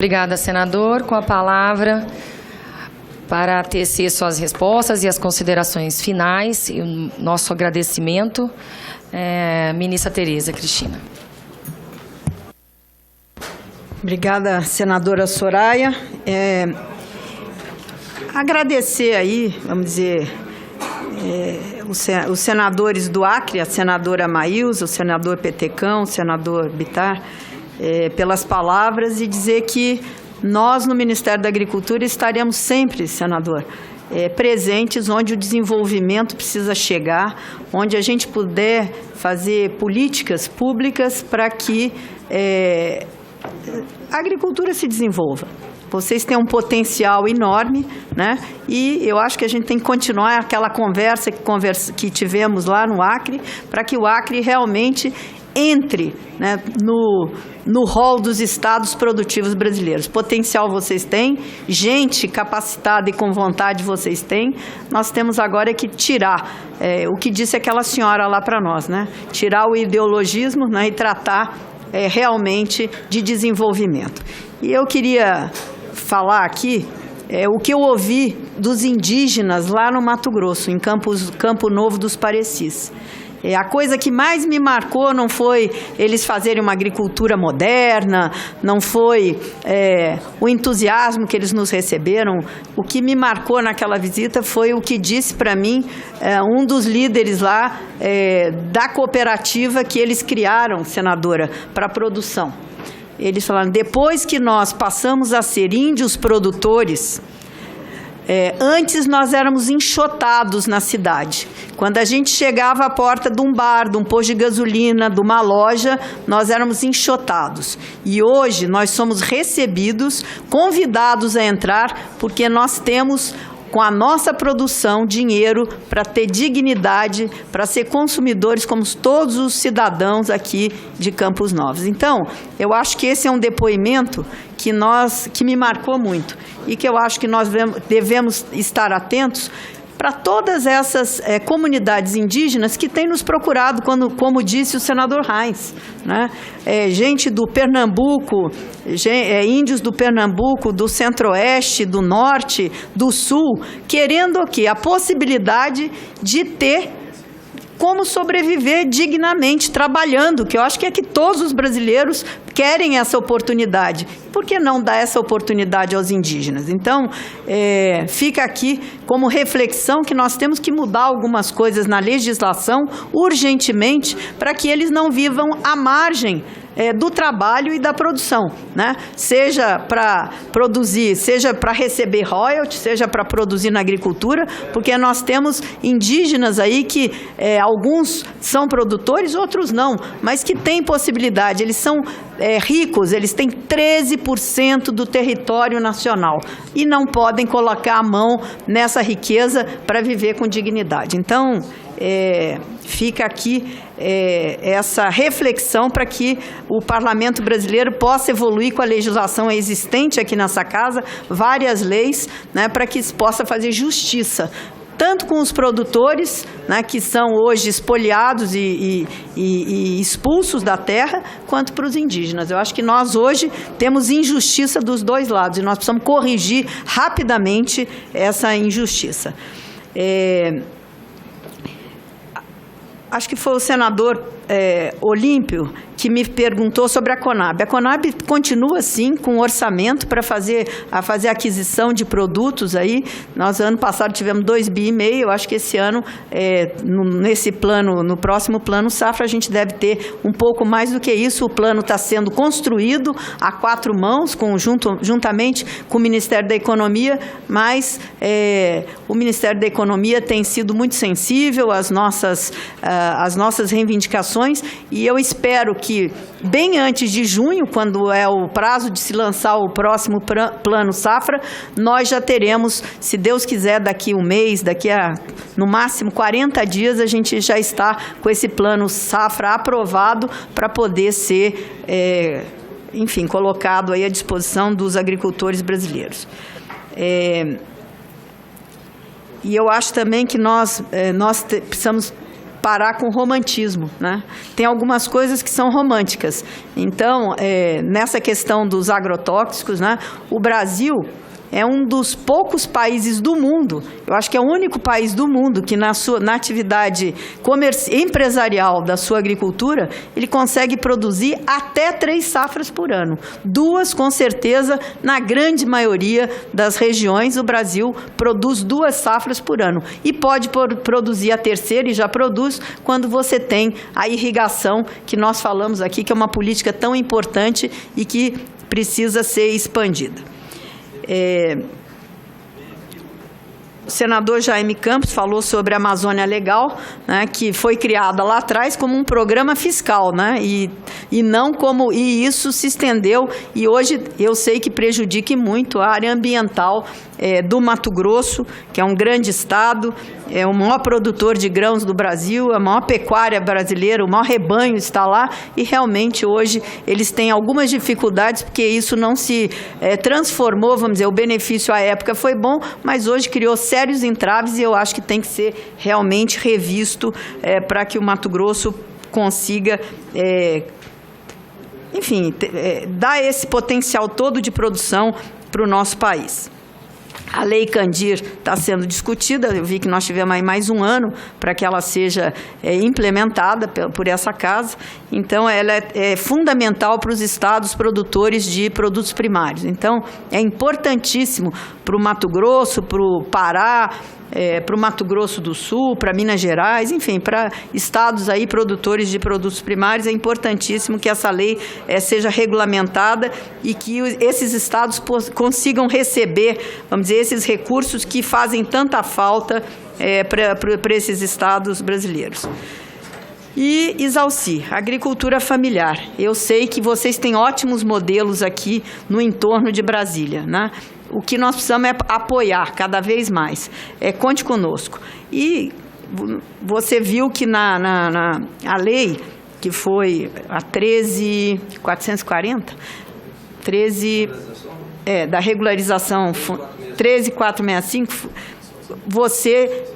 Obrigada, senador. Com a palavra, para tecer suas respostas e as considerações finais, e o nosso agradecimento, ministra Tereza Cristina. Obrigada, senadora Soraya. Agradecer aí, vamos dizer, os senadores do Acre, a senadora Maílza, o senador Petecão, o senador Bittar, pelas palavras, e dizer que nós, no Ministério da Agricultura, estaremos sempre, senador, presentes onde o desenvolvimento precisa chegar, onde a gente puder fazer políticas públicas para que a agricultura se desenvolva. Vocês têm um potencial enorme, né? E eu acho que a gente tem que continuar aquela conversa que tivemos lá no Acre, para que o Acre realmente entre, né, no rol dos estados produtivos brasileiros. Potencial vocês têm, gente capacitada e com vontade vocês têm. Nós temos agora que tirar o que disse aquela senhora lá para nós, né? Tirar o ideologismo, né, e tratar realmente de desenvolvimento. E eu queria falar aqui o que eu ouvi dos indígenas lá no Mato Grosso, em Campo Novo dos Parecis. A coisa que mais me marcou não foi eles fazerem uma agricultura moderna, não foi o entusiasmo que eles nos receberam. O que me marcou naquela visita foi o que disse para mim um dos líderes lá da cooperativa que eles criaram, senadora, para a produção. Eles falaram, depois que nós passamos a ser índios produtores, antes nós éramos enxotados na cidade. Quando a gente chegava à porta de um bar, de um posto de gasolina, de uma loja, nós éramos enxotados. E hoje nós somos recebidos, convidados a entrar, porque nós temos, com a nossa produção, dinheiro para ter dignidade, para ser consumidores como todos os cidadãos aqui de Campos Novos. Então, eu acho que esse é um depoimento que me marcou muito e que eu acho que nós devemos estar atentos para todas essas comunidades indígenas que têm nos procurado, como disse o senador Reins, né? Gente do Pernambuco, índios do Pernambuco, do Centro-Oeste, do Norte, do Sul, querendo o quê? A possibilidade de ter como sobreviver dignamente, trabalhando, que eu acho que é que todos os brasileiros querem essa oportunidade. Por que não dar essa oportunidade aos indígenas? Então, fica aqui como reflexão que nós temos que mudar algumas coisas na legislação urgentemente para que eles não vivam à margem do trabalho e da produção, né? Seja para produzir, seja para receber royalties, seja para produzir na agricultura, porque nós temos indígenas aí que alguns são produtores, outros não, mas que têm possibilidade, eles são ricos, eles têm 13% do território nacional e não podem colocar a mão nessa riqueza para viver com dignidade. Então, fica aqui essa reflexão para que o Parlamento brasileiro possa evoluir com a legislação existente aqui nessa casa, várias leis, né, para que se possa fazer justiça, tanto com os produtores, né, que são hoje espoliados e expulsos da terra, quanto para os indígenas. Eu acho que nós hoje temos injustiça dos dois lados e nós precisamos corrigir rapidamente essa injustiça. Acho que foi o senador Olímpio que me perguntou sobre a Conab. A Conab continua, sim, com orçamento para fazer a aquisição de produtos. Aí, nós, ano passado, tivemos 2,5 bi. Eu acho que esse ano, nesse plano, no próximo plano Safra, a gente deve ter um pouco mais do que isso. O plano está sendo construído a 4 mãos, juntamente com o Ministério da Economia, mas o Ministério da Economia tem sido muito sensível às nossas reivindicações, e eu espero que, bem antes de junho, quando é o prazo de se lançar o próximo plano Safra, nós já teremos, se Deus quiser, daqui um mês, daqui a, no máximo, 40 dias, a gente já está com esse plano Safra aprovado para poder ser, enfim, colocado aí à disposição dos agricultores brasileiros. E eu acho também que nós precisamos parar com o romantismo, né? Tem algumas coisas que são românticas. Então, nessa questão dos agrotóxicos, né, o Brasil é um dos poucos países do mundo, eu acho que é o único país do mundo que na atividade empresarial da sua agricultura, ele consegue produzir até 3 safras por ano. 2, com certeza, na grande maioria das regiões, o Brasil produz 2 safras por ano. E pode produzir a terceira, e já produz, quando você tem a irrigação, que nós falamos aqui, que é uma política tão importante e que precisa ser expandida. O senador Jaime Campos falou sobre a Amazônia Legal, né, que foi criada lá atrás como um programa fiscal, né, e isso se estendeu, e hoje eu sei que prejudica muito a área ambiental do Mato Grosso, que é um grande estado, é o maior produtor de grãos do Brasil, a maior pecuária brasileira, o maior rebanho está lá, e realmente hoje eles têm algumas dificuldades, porque isso não se transformou, vamos dizer, o benefício à época foi bom, mas hoje criou sérios entraves, e eu acho que tem que ser realmente revisto para que o Mato Grosso consiga, enfim, dar esse potencial todo de produção para o nosso país. A Lei Candir está sendo discutida, eu vi que nós tivemos aí mais um ano para que ela seja implementada por essa casa, então ela é fundamental para os estados produtores de produtos primários. Então, é importantíssimo para o Mato Grosso, para o Pará, para o Mato Grosso do Sul, para Minas Gerais, enfim, para estados aí produtores de produtos primários, é importantíssimo que essa lei seja regulamentada e que esses estados consigam receber, vamos dizer, esses recursos que fazem tanta falta para esses estados brasileiros. E Isalci, agricultura familiar. Eu sei que vocês têm ótimos modelos aqui no entorno de Brasília, né? O que nós precisamos é apoiar cada vez mais. Conte conosco. E você viu que a lei, que foi a 13.440, da regularização 13.465, você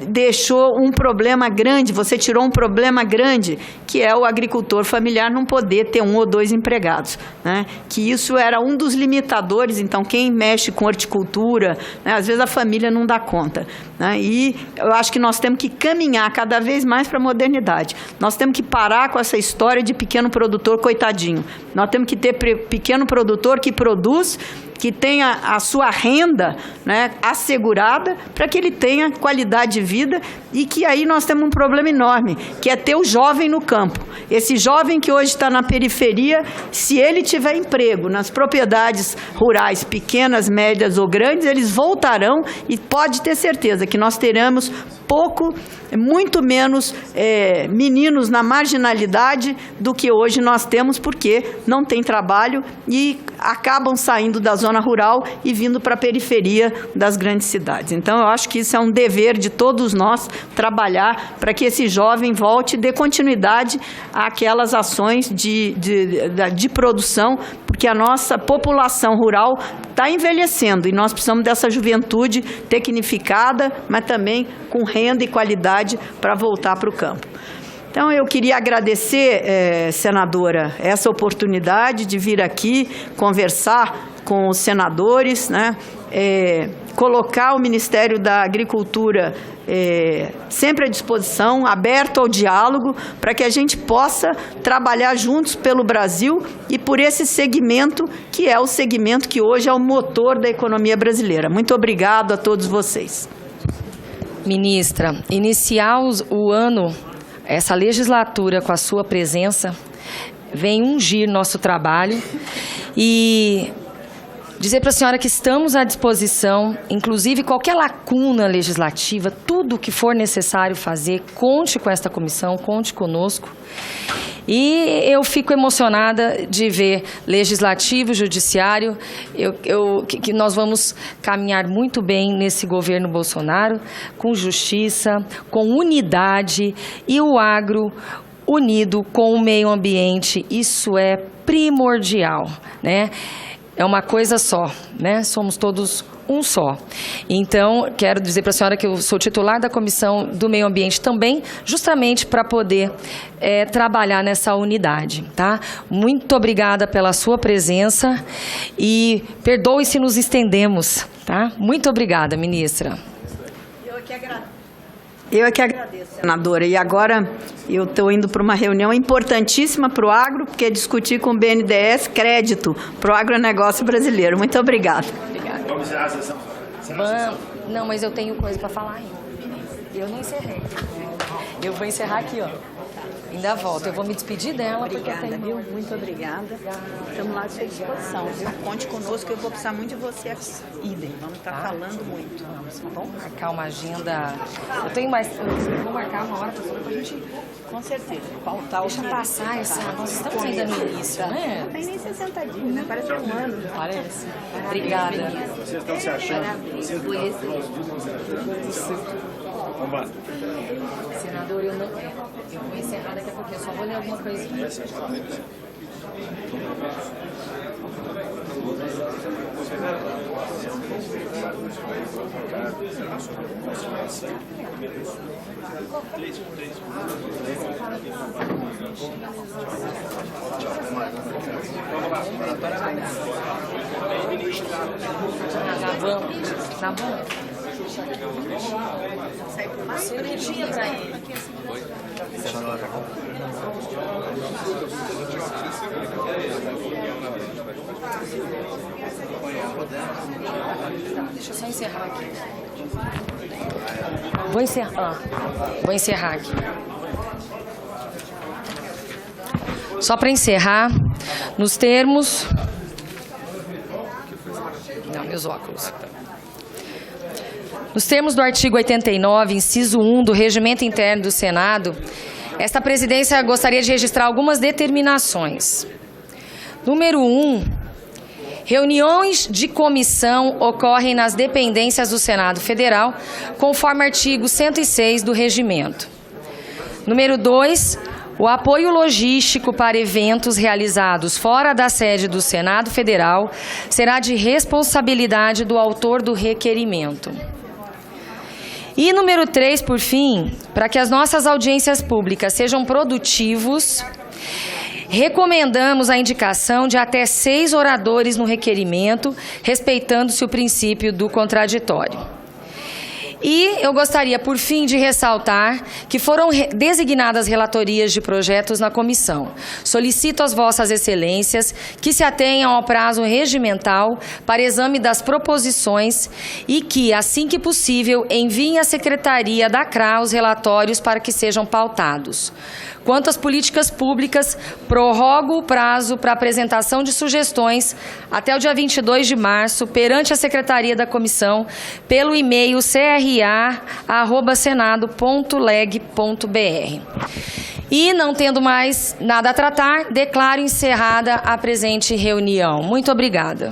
deixou um problema grande, você tirou um problema grande, que é o agricultor familiar não poder ter 1 ou 2 empregados, né? Que isso era um dos limitadores, então quem mexe com horticultura, né, às vezes a família não dá conta, né? E eu acho que nós temos que caminhar cada vez mais para a modernidade. Nós temos que parar com essa história de pequeno produtor coitadinho. Nós temos que ter pequeno produtor que produz, que tenha a sua renda, né, assegurada, para que ele tenha qualidade de vida, e que aí nós temos um problema enorme, que é ter o jovem no campo. Esse jovem que hoje está na periferia, se ele tiver emprego nas propriedades rurais, pequenas, médias ou grandes, eles voltarão, e pode ter certeza que nós teremos muito menos meninos na marginalidade do que hoje nós temos, porque não tem trabalho e acabam saindo da zona rural e vindo para a periferia das grandes cidades. Então, eu acho que isso é um dever de todos nós, trabalhar para que esse jovem volte e dê continuidade àquelas ações de produção, porque a nossa população rural está envelhecendo e nós precisamos dessa juventude tecnificada, mas também com renda e qualidade para voltar para o campo. Então, eu queria agradecer, senadora, essa oportunidade de vir aqui conversar com os senadores, né? Colocar o Ministério da Agricultura sempre à disposição, aberto ao diálogo, para que a gente possa trabalhar juntos pelo Brasil e por esse segmento, que é o segmento que hoje é o motor da economia brasileira. Muito obrigado a todos vocês. Ministra, iniciar o ano, essa legislatura com a sua presença, vem ungir nosso trabalho e dizer para a senhora que estamos à disposição, inclusive qualquer lacuna legislativa, tudo o que for necessário fazer, conte com esta comissão, conte conosco. E eu fico emocionada de ver legislativo, judiciário, que nós vamos caminhar muito bem nesse governo Bolsonaro, com justiça, com unidade, e o agro unido com o meio ambiente, isso é primordial, né? É uma coisa só, né? Somos todos um só. Então, quero dizer para a senhora que eu sou titular da Comissão do Meio Ambiente também, justamente para poder trabalhar nessa unidade, tá? Muito obrigada pela sua presença e perdoe se nos estendemos, tá? Muito obrigada, ministra. Eu é que agradeço, senadora. E agora eu estou indo para uma reunião importantíssima para o agro, porque é discutir com o BNDES crédito para o agronegócio brasileiro. Muito obrigada. Obrigada. Vamos encerrar a sessão. Não, mas eu tenho coisa para falar ainda. Eu não encerrei. Eu vou encerrar aqui, ó. Ainda volto. Eu vou me despedir dela. Obrigada, porque eu tenho... viu? Muito obrigada. Estamos lá à sua disposição, viu? Conte conosco, eu vou precisar muito de você aqui. Idem, vamos estar falando muito. Vamos marcar uma agenda. Eu tenho mais... Eu vou marcar uma hora para a gente... Com certeza. Pautar o Deixa passar essa... Nós estamos ainda no início, né? Não tem nem 60 dias, né? Parece um ano. Parece. Obrigada. Vocês estão se achando? Vamos. Senador, eu vou encerrar daqui a pouquinho. Eu só vou ler alguma coisinha. Tá bom. Cerejinha pra ele. Deixa eu só encerrar aqui. Vou encerrar aqui. Só para encerrar, nos termos... Não, meus óculos. Nos termos do artigo 89, inciso 1 do Regimento Interno do Senado, esta presidência gostaria de registrar algumas determinações. Número 1, reuniões de comissão ocorrem nas dependências do Senado Federal, conforme artigo 106 do Regimento. Número 2, o apoio logístico para eventos realizados fora da sede do Senado Federal será de responsabilidade do autor do requerimento. E número 3, por fim, para que as nossas audiências públicas sejam produtivos, recomendamos a indicação de até 6 oradores no requerimento, respeitando-se o princípio do contraditório. E eu gostaria, por fim, de ressaltar que foram designadas relatorias de projetos na comissão. Solicito às vossas excelências que se atenham ao prazo regimental para exame das proposições e que, assim que possível, enviem à Secretaria da CRA os relatórios para que sejam pautados. Quanto às políticas públicas, prorrogo o prazo para apresentação de sugestões até o dia 22 de março, perante a Secretaria da Comissão, pelo e-mail cra@senado.leg.br. E, não tendo mais nada a tratar, declaro encerrada a presente reunião. Muito obrigada.